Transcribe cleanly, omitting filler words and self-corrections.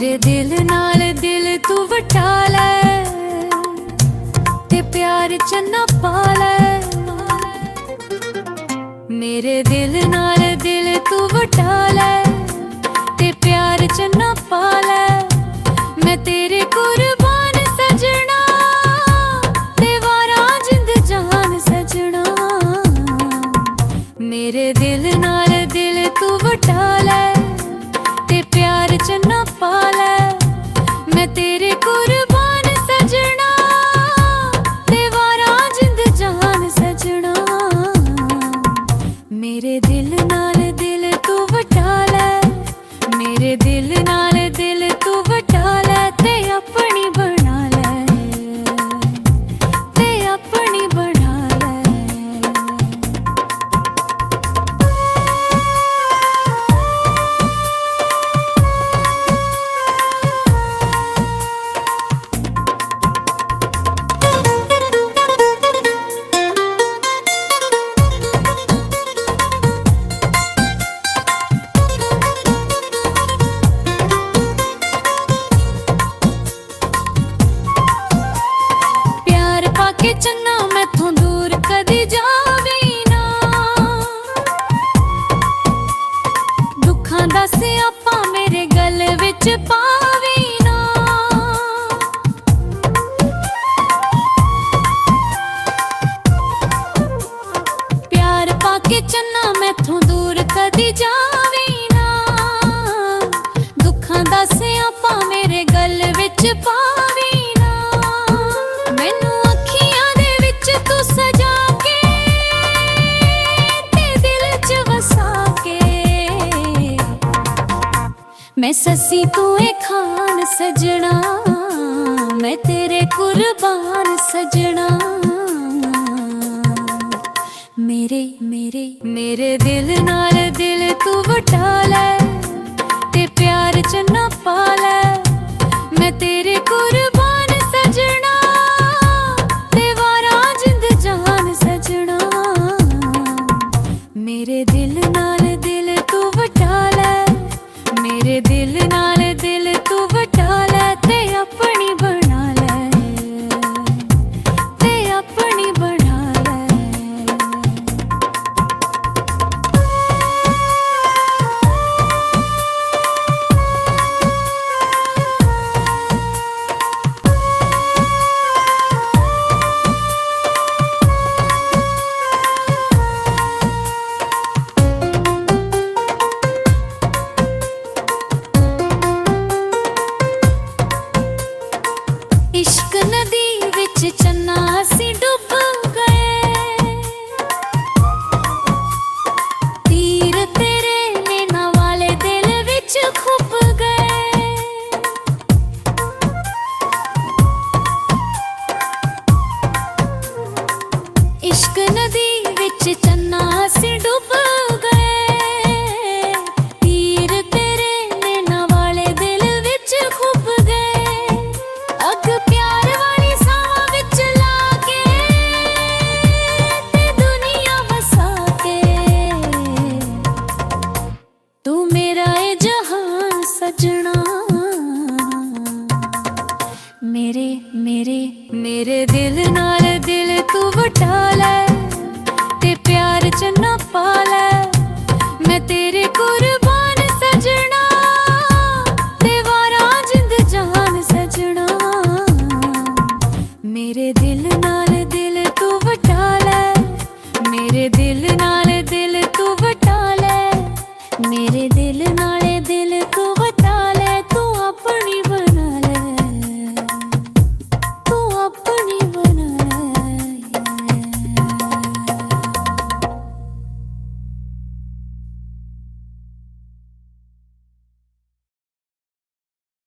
मेरे दिल नाल दिल तू वटा लै ते प्यार चन्ना पा लै। मेरे दिल नाल दिल तू वटा लै ते प्यार चन्ना पा लै। मैं तेरे कुर्बान सजना ते वारा जिंद जहान सजना। मेरे दिल नाल दिल तू वटा लै ते प्यार चन्ना पा लै। मैं तेरे कुर्बान सजना ते वारा जिंद जहान सजना। मेरे दिल नाल दिल तू वटा लै मेरे दिल नाल दिल तू वटा लै ते अपनी बना लै ते अपनी बना लै। के चन्ना मैथों दूर कदी जावी ना। दुखां दा स्यापा मेरे गल विच पावी ना। प्यार पाके चन्ना मैथों दूर कदी जावी ना। दुखां दा स्यापा मेरे गल विच पावी ना। मैनू तू सजा के ते दिल च वसा के। मैं ससी तू ए खान सजना मैं तेरे कुर्बान सजना। मेरे मेरे मेरे दिल नाल दिल तू वटा लै ते प्यार चन्ना पा लै। मैं तेरे कुर्बान सजना सजना। मेरे दिल नाल दिल तू वटा लै मेरे दिल नाल दिल तू वटा लै ते अपनी बना लै ते अपनी बना लै। इश्क नदी विच चन्ना असी डुब गए। तीर तेरे नैना वाले दिल विच खुब गए। इश्क नदी विच चन्ना असी डुब गए। तीर तेरे नैना वाले दिल विच खुब गए। अग प्यार वाली सावां विच ला के ते दुनिया वसा के। तू मेरा ए जहान सजना। मेरे मेरे मेरे दिल नाल दिल तू वटा लै ते प्यार चन्ना पा लै। मैं तेरे कुर्बान सजना ते वारा जिंद जहान सजना। मेरे दिल नाल दिल तू वटा लै मेरे दिल नाल दिल तू वटा लै मेरे